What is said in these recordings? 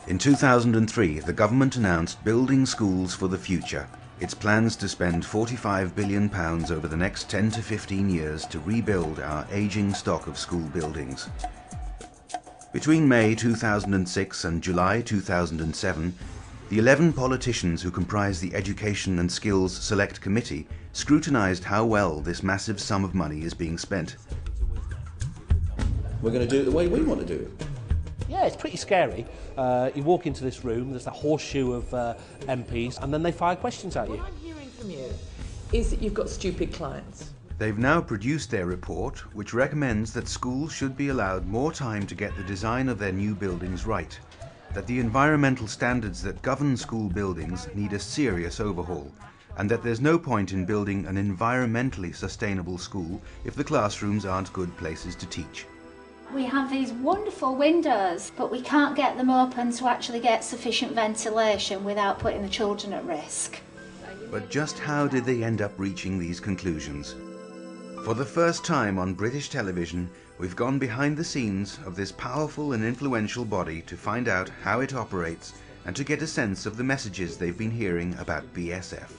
In 2003, the government announced Building Schools for the Future. Its plans to spend £45 billion over the next 10 to 15 years to rebuild our ageing stock of school buildings. Between May 2006 and July 2007, the 11 politicians who comprise the Education and Skills Select Committee scrutinised how well this massive sum of money is being spent. We're going to do it the way we want to do it. Yeah, it's pretty scary. You walk into this room, there's a horseshoe of MPs, and then they fire questions at you. What I'm hearing from you is that you've got stupid clients. They've now produced their report, which recommends that schools should be allowed more time to get the design of their new buildings right, that the environmental standards that govern school buildings need a serious overhaul, and that there's no point in building an environmentally sustainable school if the classrooms aren't good places to teach. We have these wonderful windows, but we can't get them open to actually get sufficient ventilation without putting the children at risk. But just how did they end up reaching these conclusions? For the first time on British television, we've gone behind the scenes of this powerful and influential body to find out how it operates and to get a sense of the messages they've been hearing about BSF.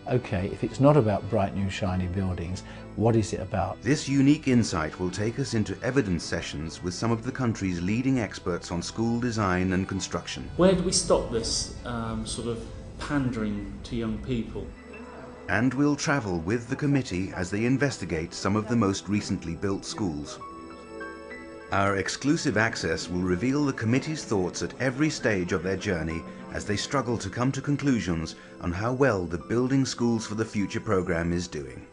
Okay, if it's not about bright new shiny buildings, what is it about? This unique insight will take us into evidence sessions with some of the country's leading experts on school design and construction. Where do we stop this sort of pandering to young people? And we'll travel with the committee as they investigate some of the most recently built schools. Our exclusive access will reveal the committee's thoughts at every stage of their journey as they struggle to come to conclusions on how well the Building Schools for the Future programme is doing.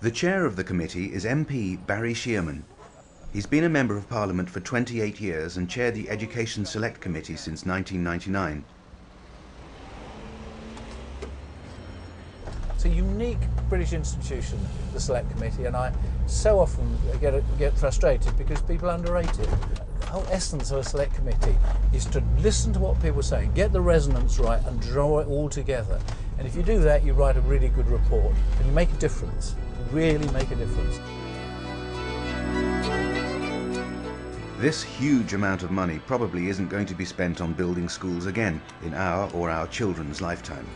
The chair of the committee is MP Barry Sherman. He's been a Member of Parliament for 28 years and chaired the Education Select Committee since 1999. It's a unique British institution, the Select Committee, and I so often get frustrated because people underrate it. The whole essence of a Select Committee is to listen to what people are saying, get the resonance right and draw it all together. And if you do that, you write a really good report and you make a difference, really make a difference. This huge amount of money probably isn't going to be spent on building schools again in our or our children's lifetime.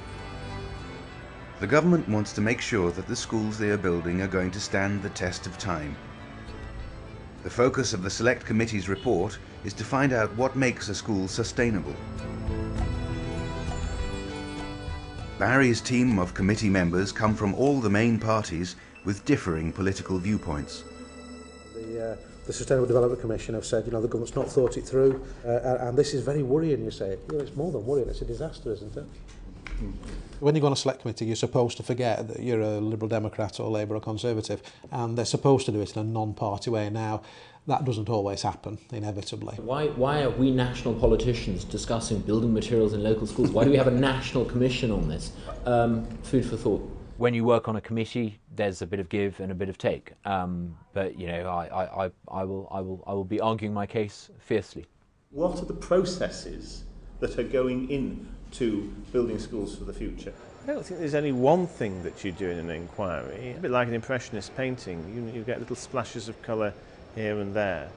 The government wants to make sure that the schools they are building are going to stand the test of time. The focus of the Select Committee's report is to find out what makes a school sustainable. Barry's team of committee members come from all the main parties with differing political viewpoints. The Sustainable Development Commission have said, the government's not thought it through, and this is very worrying, you say. It's more than worrying, it's a disaster, isn't it? When you go on a select committee, you're supposed to forget that you're a Liberal Democrat or Labour or Conservative, and they're supposed to do it in a non-party way. Now, that doesn't always happen, inevitably. Why are we national politicians discussing building materials in local schools? Why do we have a national commission on this? Food for thought. When you work on a committee, there's a bit of give and a bit of take. But I will be arguing my case fiercely. What are the processes that are going into building schools for the future? I don't think there's only one thing that you do in an inquiry. A bit like an impressionist painting, you get little splashes of colour here and there,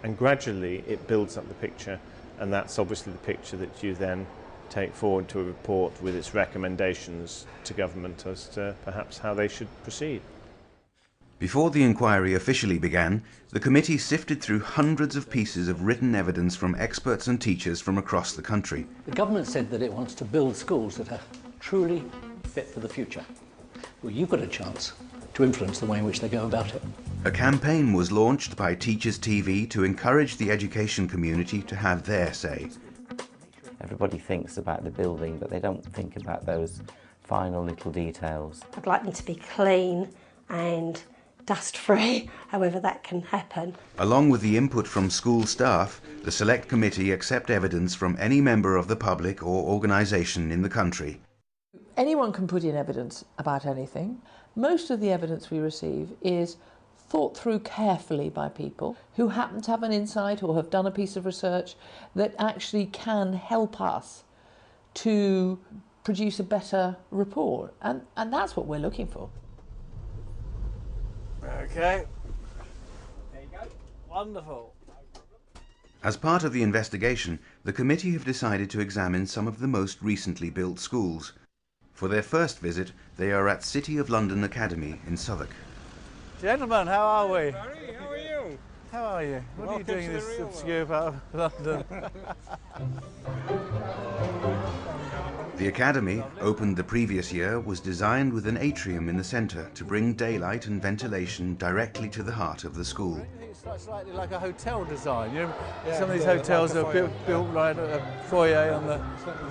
and gradually it builds up the picture, and that's obviously the picture that you then take forward to a report with its recommendations to government as to perhaps how they should proceed. Before the inquiry officially began, the committee sifted through hundreds of pieces of written evidence from experts and teachers from across the country. The government said that it wants to build schools that are truly fit for the future. Well, you've got a chance to influence the way in which they go about it. A campaign was launched by Teachers TV to encourage the education community to have their say. Everybody thinks about the building, but they don't think about those final little details. I'd like them to be clean and dust-free, however that can happen. Along with the input from school staff, the Select Committee accept evidence from any member of the public or organisation in the country. Anyone can put in evidence about anything. Most of the evidence we receive is thought through carefully by people who happen to have an insight or have done a piece of research that actually can help us to produce a better report. And that's what we're looking for. Okay. There you go. Wonderful. As part of the investigation, the committee have decided to examine some of the most recently built schools. For their first visit, they are at City of London Academy in Southwark. Gentlemen, how are we? Barry, how are you? How are you? What are you Welcome doing in to this the real obscure part of London? The academy, opened the previous year, was designed with an atrium in the centre to bring daylight and ventilation directly to the heart of the school. It's slightly like a hotel design. You know, some of these hotels are built right at a foyer and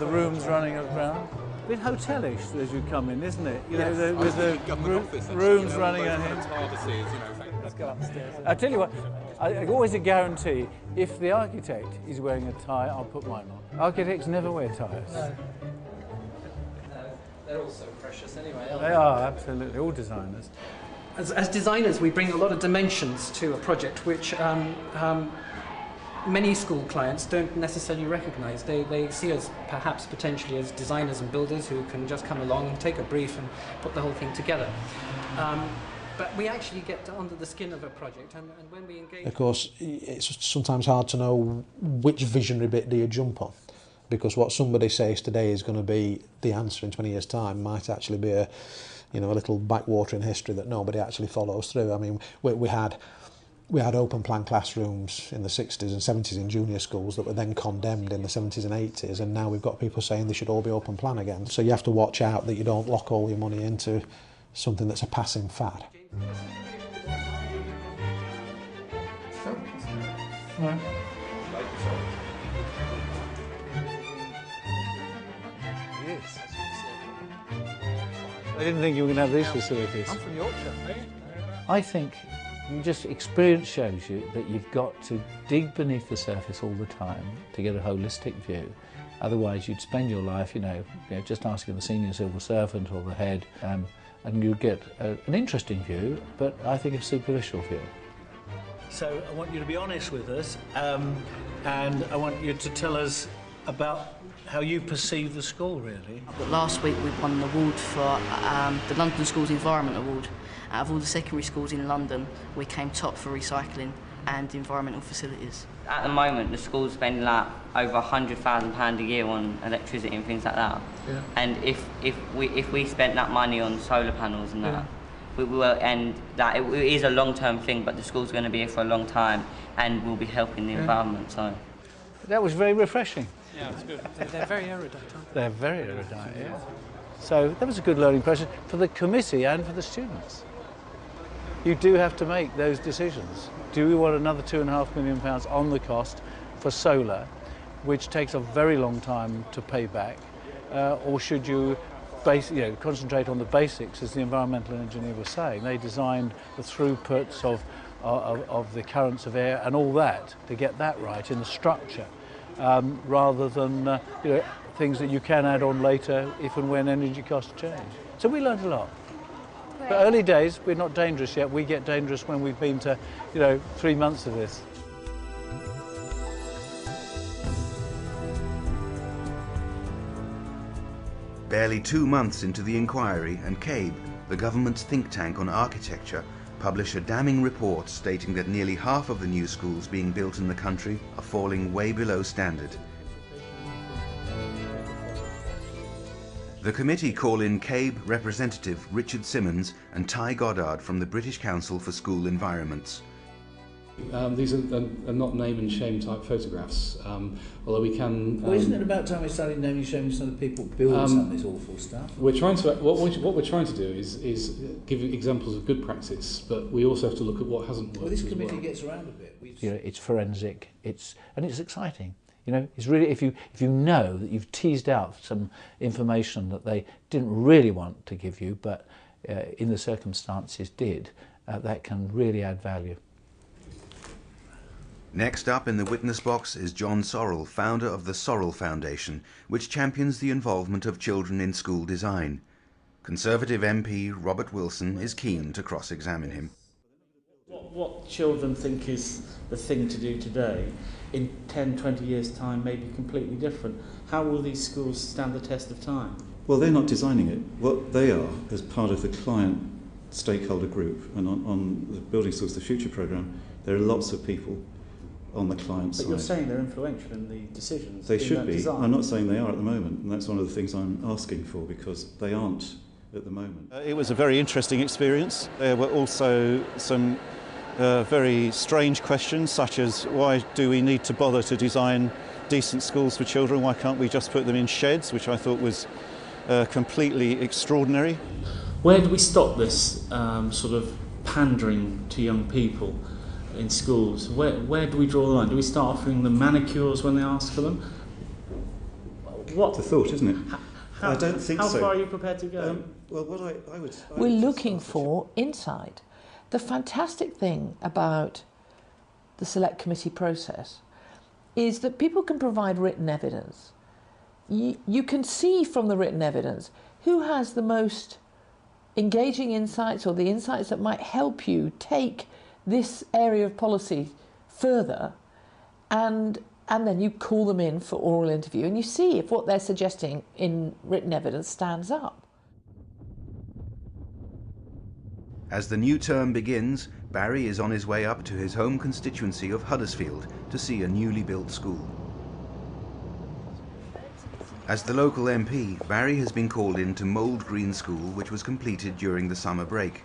the rooms running around. A bit hotelish as you come in, isn't it? You know, with the rooms running ahead. Let's go upstairs. I tell you what, I always a guarantee, if the architect is wearing a tie, I'll put mine on. Architects never wear ties. No. They're all so precious anyway, aren't they? They are, absolutely, all designers. As designers, we bring a lot of dimensions to a project which many school clients don't necessarily recognise. They see us perhaps potentially as designers and builders who can just come along and take a brief and put the whole thing together. But we actually get under the skin of a project, and when we engage... Of course, it's sometimes hard to know which visionary bit do you jump on, because what somebody says today is going to be the answer in 20 years' time might actually be a little backwater in history that nobody actually follows through. I mean, we had open plan classrooms in the 60s and 70s in junior schools that were then condemned in the 70s and 80s, and now we've got people saying they should all be open plan again. So you have to watch out that you don't lock all your money into something that's a passing fad. No. Yes. I didn't think you were going to have these facilities. I'm from Yorkshire. I think just experience shows you that you've got to dig beneath the surface all the time to get a holistic view. Otherwise, you'd spend your life, just asking the senior civil servant or the head, and you'd get an interesting view, but I think a superficial view. So I want you to be honest with us, and I want you to tell us about how you perceive the school, really. But last week we won an award for the London Schools Environment Award. Out of all the secondary schools in London, we came top for recycling and environmental facilities. At the moment, the school's spending like over £100,000 a year on electricity and things like that. Yeah. And if we spent that money on solar panels and that, we will, and that it is a long-term thing, but the school's going to be here for a long time, and we'll be helping the environment. So that was very refreshing. Yeah, it's good. They're very erudite, aren't they? They're very erudite, yeah. So that was a good learning process for the committee and for the students. You do have to make those decisions. Do we want another £2.5 million on the cost for solar, which takes a very long time to pay back, or should you concentrate on the basics, as the environmental engineer was saying? They designed the throughputs of the currents of air and all that to get that right in the structure, rather than things that you can add on later if and when energy costs change. So we learned a lot. But early days, we're not dangerous yet. We get dangerous when we've been to, 3 months of this. Barely 2 months into the inquiry, and CABE, the government's think tank on architecture, publish a damning report stating that nearly half of the new schools being built in the country are falling way below standard. The committee call in CABE representative Richard Simmons and Ty Goddard from the British Council for School Environments. These are not name and shame type photographs, although we can... Well, isn't it about time we started naming and shaming some of the people building some of this awful stuff? We're trying to, what we're trying to do is give examples of good practice, but we also have to look at what hasn't worked. Well, this committee gets around a bit. It's forensic, and it's exciting. It's really, if you know that you've teased out some information that they didn't really want to give you, but in the circumstances did, that can really add value. Next up in the witness box is John Sorrell, founder of the Sorrell Foundation, which champions the involvement of children in school design. Conservative MP Robert Wilson is keen to cross-examine him. What children think is the thing to do today, in 10, 20 years' time may be completely different. How will these schools stand the test of time? Well, they're not designing it. What they are, as part of the client stakeholder group, and on the Building Schools for the Future programme, there are lots of people on the client side. But you're saying they're influential in the decisions. They should be. Design. I'm not saying they are at the moment, and that's one of the things I'm asking for, because they aren't at the moment. It was a very interesting experience. There were also some very strange questions, such as why do we need to bother to design decent schools for children? Why can't we just put them in sheds, which I thought was completely extraordinary. Where do we stop this sort of pandering to young people in schools? Where do we draw the line? Do we start offering them manicures when they ask for them? It's a thought, isn't it? I don't think so. How far are you prepared to go? Well, what I would... We're looking for insight. The fantastic thing about the select committee process is that people can provide written evidence. You can see from the written evidence who has the most engaging insights, or the insights that might help you take this area of policy further, and then you call them in for oral interview and you see if what they're suggesting in written evidence stands up. As the new term begins, Barry is on his way up to his home constituency of Huddersfield to see a newly built school. As the local MP, Barry has been called in to Mould Green School, which was completed during the summer break.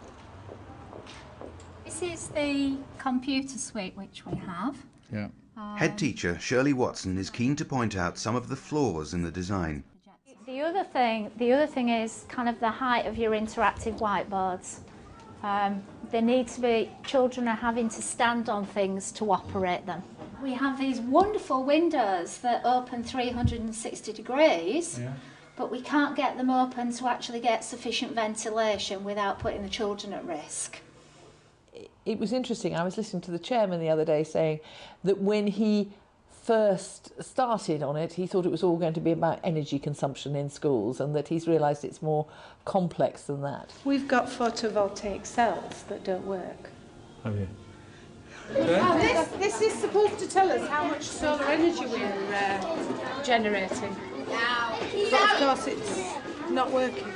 This is the computer suite which we have. Yeah. Head teacher Shirley Watson is keen to point out some of the flaws in the design. The other thing is kind of the height of your interactive whiteboards. There need to be, children are having to stand on things to operate them. We have these wonderful windows that open 360 degrees, but we can't get them open to actually get sufficient ventilation without putting the children at risk. It was interesting, I was listening to the chairman the other day saying that when he first started on it, he thought it was all going to be about energy consumption in schools, and that he's realised it's more complex than that. We've got photovoltaic cells that don't work. Oh, yeah. This is supposed to tell us how much solar energy we're generating. But of course it's not working.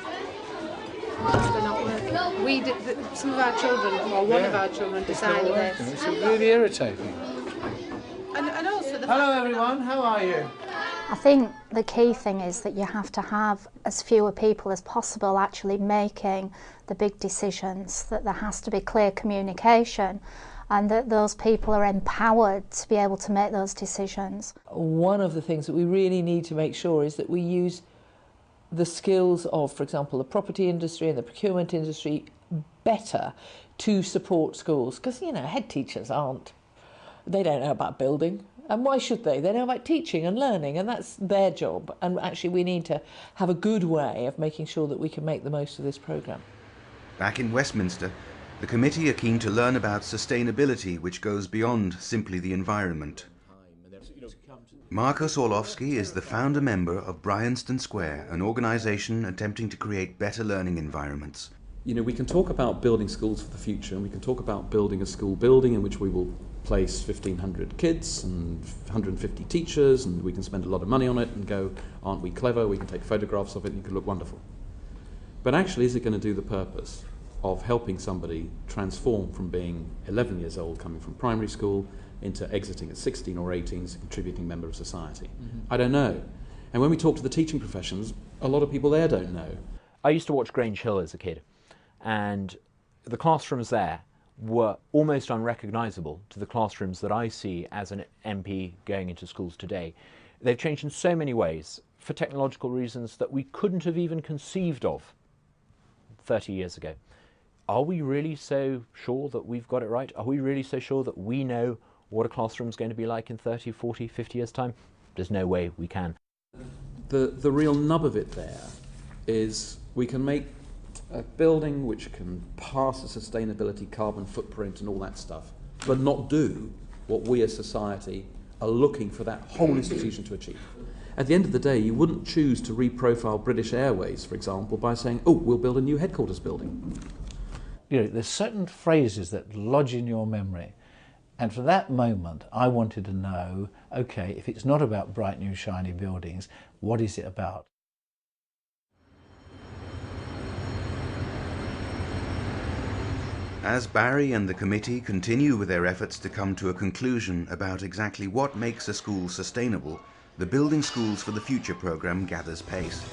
They're not working. Some of our children, or one of our children, designed this. It's really irritating. And also Hello everyone, how are you? I think the key thing is that you have to have as fewer people as possible actually making the big decisions, that there has to be clear communication, and that those people are empowered to be able to make those decisions. One of the things that we really need to make sure is that we use the skills of, for example, the property industry and the procurement industry better to support schools, because, you know, head teachers they don't know about building, and why should they? They know about teaching and learning, and that's their job, and actually we need to have a good way of making sure that we can make the most of this programme. Back in Westminster, the committee are keen to learn about sustainability, which goes beyond simply the environment. Marcus Orlovsky is the founder member of Bryanston Square, an organisation attempting to create better learning environments. You know, we can talk about building schools for the future, and we can talk about building a school building in which we will place 1,500 kids and 150 teachers, and we can spend a lot of money on it and go, aren't we clever? We can take photographs of it and it could look wonderful. But actually, is it going to do the purpose of helping somebody transform from being 11 years old, coming from primary school, into exiting at 16 or 18 as a contributing member of society? I don't know. And when we talk to the teaching professions, a lot of people there don't know. I used to watch Grange Hill as a kid, and the classrooms there were almost unrecognisable to the classrooms that I see as an MP going into schools today. They've changed in so many ways for technological reasons that we couldn't have even conceived of 30 years ago. Are we really so sure that we've got it right? Are we really so sure that we know what a classroom's going to be like in 30, 40, 50 years' time? There's no way we can. The real nub of it there is we can make a building which can pass a sustainability carbon footprint and all that stuff, but not do what we as society are looking for that whole institution to achieve. At the end of the day, you wouldn't choose to reprofile British Airways, for example, by saying, oh, we'll build a new headquarters building. You know, there's certain phrases that lodge in your memory. And for that moment, I wanted to know, okay, if it's not about bright new shiny buildings, what is it about? As Barry and the committee continue with their efforts to come to a conclusion about exactly what makes a school sustainable, the Building Schools for the Future programme gathers pace.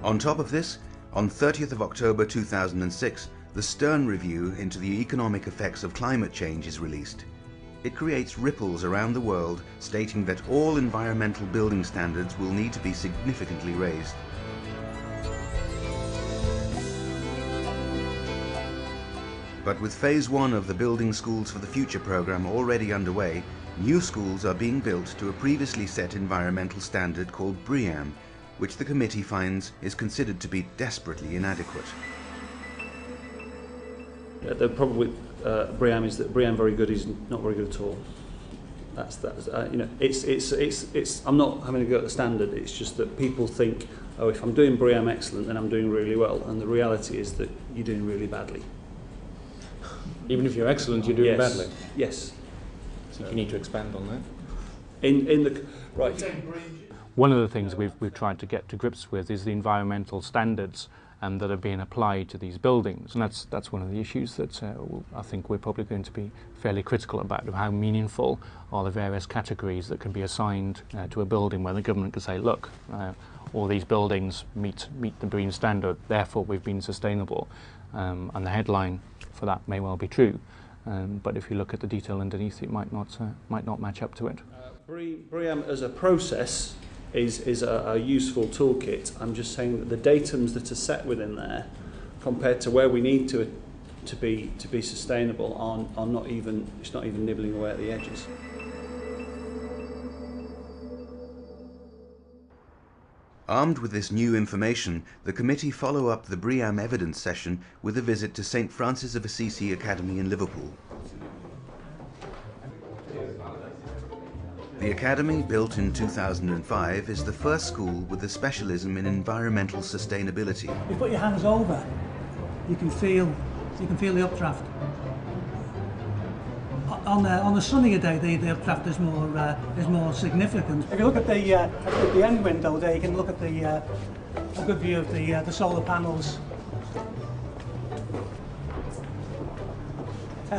On top of this, on 30th of October 2006, the Stern Review into the economic effects of climate change is released. It creates ripples around the world, stating that all environmental building standards will need to be significantly raised. But with Phase 1 of the Building Schools for the Future programme already underway, new schools are being built to a previously set environmental standard called BREEAM, which the committee finds is considered to be desperately inadequate. The problem with BREEAM is that BREEAM very good is not very good at all. That's you know, it's. I'm not having a go at the standard. It's just that people think, oh, if I'm doing BREEAM excellent, then I'm doing really well, and the reality is that you're doing really badly. Even if you're excellent, you're doing badly. Yes. So you need to expand on that. In the right. One of the things we've tried to get to grips with is the environmental standards that are being applied to these buildings, and that's one of the issues that I think we're probably going to be fairly critical about, of how meaningful are the various categories that can be assigned to a building, where the government can say, look, all these buildings meet the BREEAM standard, therefore we've been sustainable, and the headline for that may well be true, but if you look at the detail underneath, it might not match up to it. BREEAM as a process is a useful toolkit. I'm just saying that the datums that are set within there, compared to where we need to be sustainable, are not even. It's not even nibbling away at the edges. Armed with this new information, the committee follow up the BREEAM evidence session with a visit to St. Francis of Assisi Academy in Liverpool. The academy, built in 2005, is the first school with a specialism in environmental sustainability. You put your hands over, you can feel the updraft. On a sunnier day, the updraft is more significant. If you look at the end window there, you can look at a good view of the solar panels.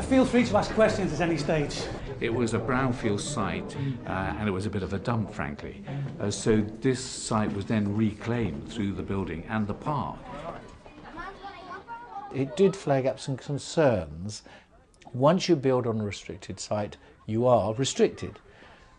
Feel free to ask questions at any stage. It was a brownfield site, and it was a bit of a dump, frankly. So this site was then reclaimed through the building and the park. It did flag up some concerns. Once you build on a restricted site, you are restricted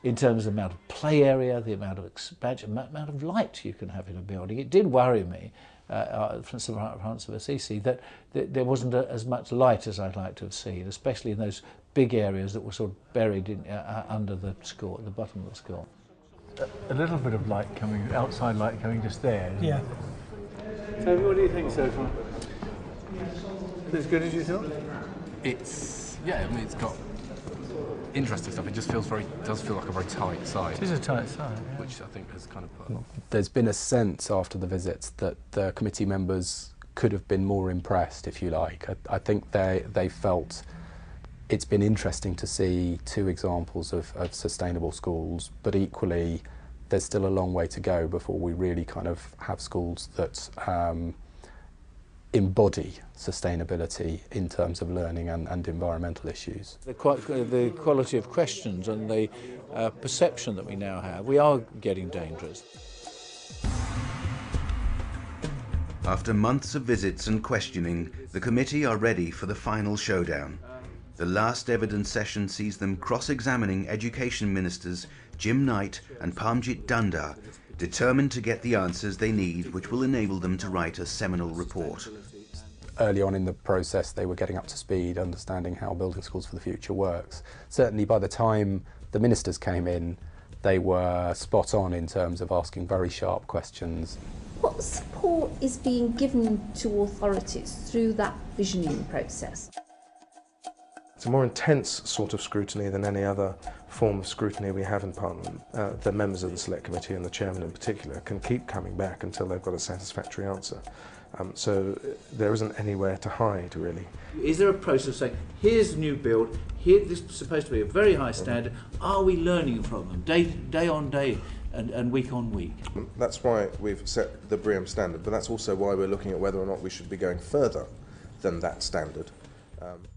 in terms of the amount of play area, the amount of expansion, the amount of light you can have in a building. It did worry me, from St. Francis of Assisi, that there wasn't as much light as I'd like to have seen, especially in those big areas that were sort of buried in, under the school, at the bottom of the school. A little bit of light coming, outside light coming just there. Yeah. So what do you think so far? As good as you thought? Yeah, I mean, it's got interesting stuff. It just does feel like a very tight site. It is a tight site, yeah. Which I think has kind of put... There's been a sense after the visits that the committee members could have been more impressed, if you like. I think they felt it's been interesting to see two examples of sustainable schools, but equally there's still a long way to go before we really kind of have schools that embody sustainability in terms of learning and environmental issues. The quality of questions and the perception that we now have, we are getting dangerous. After months of visits and questioning, the committee are ready for the final showdown. The last evidence session sees them cross-examining Education Ministers Jim Knight and Parmjit Danda, determined to get the answers they need, which will enable them to write a seminal report. Early on in the process, they were getting up to speed, understanding how Building Schools for the Future works. Certainly by the time the ministers came in, they were spot on in terms of asking very sharp questions. What support is being given to authorities through that visioning process? It's a more intense sort of scrutiny than any other form of scrutiny we have in Parliament. The members of the Select Committee, and the Chairman in particular, can keep coming back until they've got a satisfactory answer. So there isn't anywhere to hide, really. Is there a process of saying, here's a new build, here this is supposed to be a very high standard, are we learning from them day on day and week on week? That's why we've set the BREEAM standard, but that's also why we're looking at whether or not we should be going further than that standard.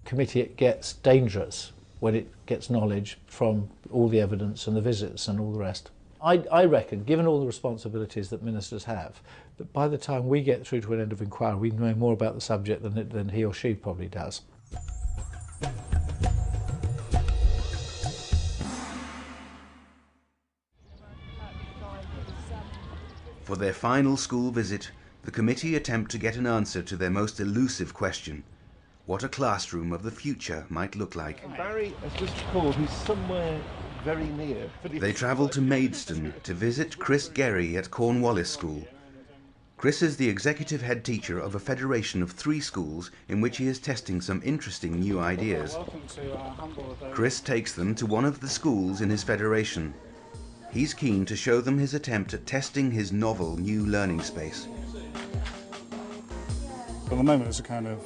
Committee, it gets dangerous when it gets knowledge from all the evidence and the visits and all the rest. I reckon, given all the responsibilities that ministers have, that by the time we get through to an end of inquiry, we know more about the subject than he or she probably does. For their final school visit, the committee attempt to get an answer to their most elusive question: what a classroom of the future might look like. Barry has just called, who's somewhere very near. They travel to Maidstone to visit Chris Gerry at Cornwallis School. Chris is the executive head teacher of a federation of 3 schools in which he is testing some interesting new ideas. Chris takes them to one of the schools in his federation. He's keen to show them his attempt at testing his novel new learning space. At the moment it's a kind of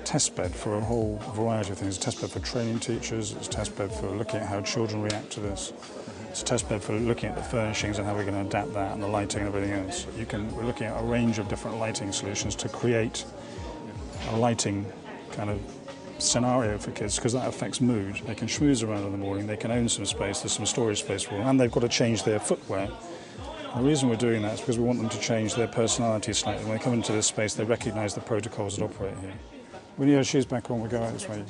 testbed for a whole variety of things. It's a testbed for training teachers, it's a testbed for looking at how children react to this. It's a testbed for looking at the furnishings and how we're going to adapt that and the lighting and everything else. We're looking at a range of different lighting solutions to create a lighting kind of scenario for kids, because that affects mood. They can schmooze around in the morning, they can own some space, there's some storage space for them, and they've got to change their footwear. The reason we're doing that is because we want them to change their personality slightly. When they come into this space, they recognise the protocols that operate here. We need our shoes back on, we go out this way.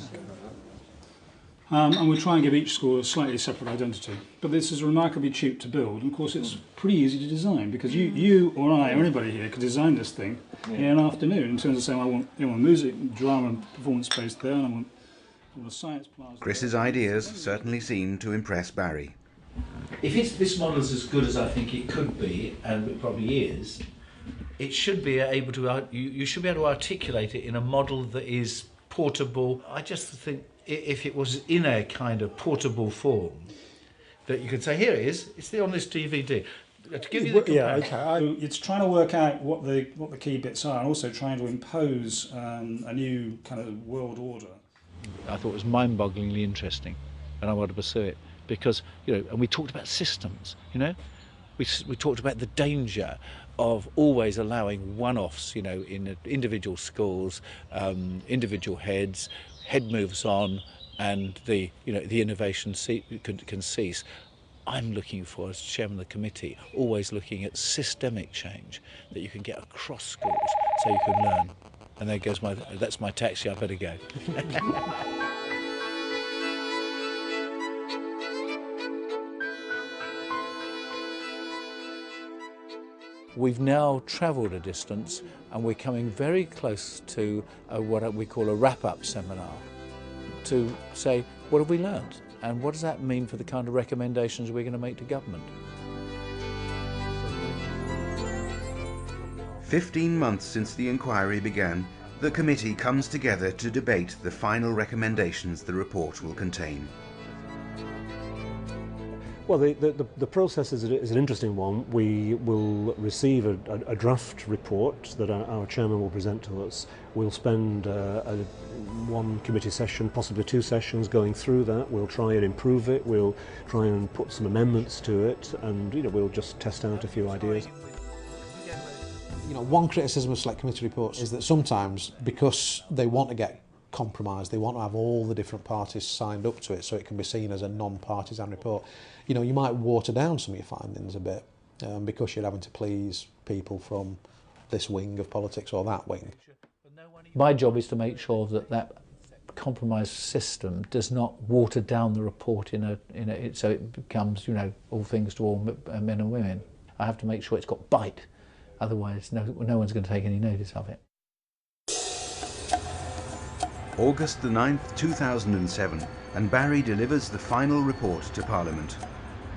And we try and give each school a slightly separate identity. But this is remarkably cheap to build, and of course it's pretty easy to design, because you or I or anybody here could design this thing in an afternoon in terms of saying, I want music, drama and performance space there, and I want a science plaza. Chris's ideas certainly seem to impress Barry. If this model is as good as I think it could be, and it probably is, it should be able to, you should be able to articulate it in a model that is portable. I just think if it was in a kind of portable form, that you could say, here it is, it's on this DVD. To give you the comparison. Yeah, okay. It's trying to work out what the key bits are, and also trying to impose a new kind of world order. I thought it was mind-bogglingly interesting, and I want to pursue it because, and we talked about systems, we talked about the danger of always allowing one-offs, in individual schools, individual heads, head moves on, and the innovation can cease. I'm looking for, as chairman of the committee, always looking at systemic change that you can get across schools so you can learn. And there goes that's my taxi, I better go. We've now travelled a distance and we're coming very close to what we call a wrap-up seminar to say, what have we learned? And what does that mean for the kind of recommendations we're going to make to government? 15 months since the inquiry began, the committee comes together to debate the final recommendations the report will contain. Well, the process is an interesting one. We will receive a draft report that our chairman will present to us. We'll spend one committee session, possibly 2 sessions, going through that. We'll try and improve it. We'll try and put some amendments to it, and we'll just test out a few ideas. One criticism of select committee reports is that sometimes, because they want to get compromise, they want to have all the different parties signed up to it so it can be seen as a non-partisan report. You might water down some of your findings a bit because you're having to please people from this wing of politics or that wing. My job is to make sure that compromise system does not water down the report so it becomes, all things to all men and women. I have to make sure it's got bite, otherwise no one's going to take any notice of it. August the 9th, 2007, and Barry delivers the final report to Parliament.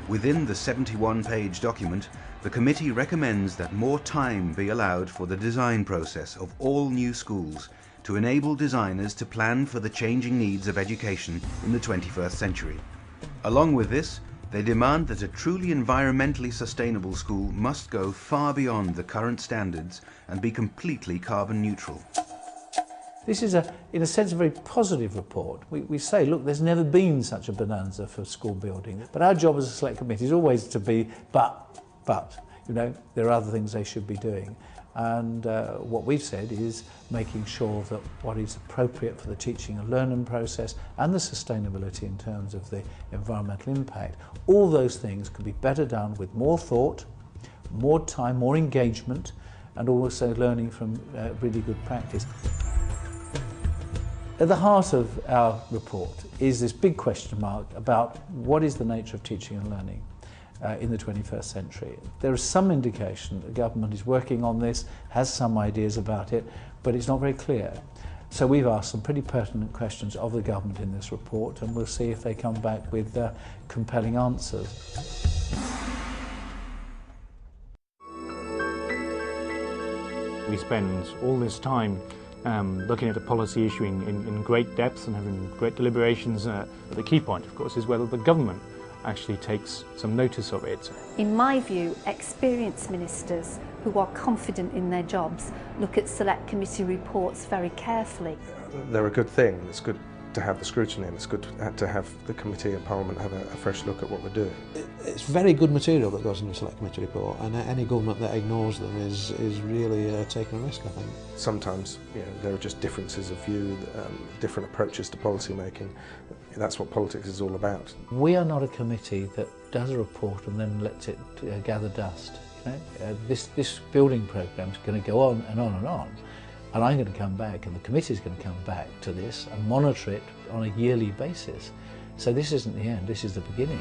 Within the 71-page document, the committee recommends that more time be allowed for the design process of all new schools to enable designers to plan for the changing needs of education in the 21st century. Along with this, they demand that a truly environmentally sustainable school must go far beyond the current standards and be completely carbon neutral. This is, in a sense, a very positive report. We say, look, there's never been such a bonanza for school building. But our job as a select committee is always to be, but, there are other things they should be doing. And what we've said is making sure that what is appropriate for the teaching and learning process and the sustainability in terms of the environmental impact, all those things could be better done with more thought, more time, more engagement, and also learning from really good practice. At the heart of our report is this big question mark about what is the nature of teaching and learning in the 21st century. There is some indication that the government is working on this, has some ideas about it, but it's not very clear. So we've asked some pretty pertinent questions of the government in this report, and we'll see if they come back with compelling answers. We spend all this time looking at a policy issue in great depth and having great deliberations. But the key point, of course, is whether the government actually takes some notice of it. In my view, experienced ministers who are confident in their jobs look at select committee reports very carefully. They're a good thing. It's good to have the scrutiny, and it's good to have the committee and Parliament have a fresh look at what we're doing. It's very good material that goes in the Select Committee report, and any government that ignores them is really taking a risk, I think. Sometimes there are just differences of view, different approaches to policy making. That's what politics is all about. We are not a committee that does a report and then lets it gather dust. This building programme is going to go on and on and on. And I'm going to come back, and the committee is going to come back to this and monitor it on a yearly basis. So this isn't the end, this is the beginning.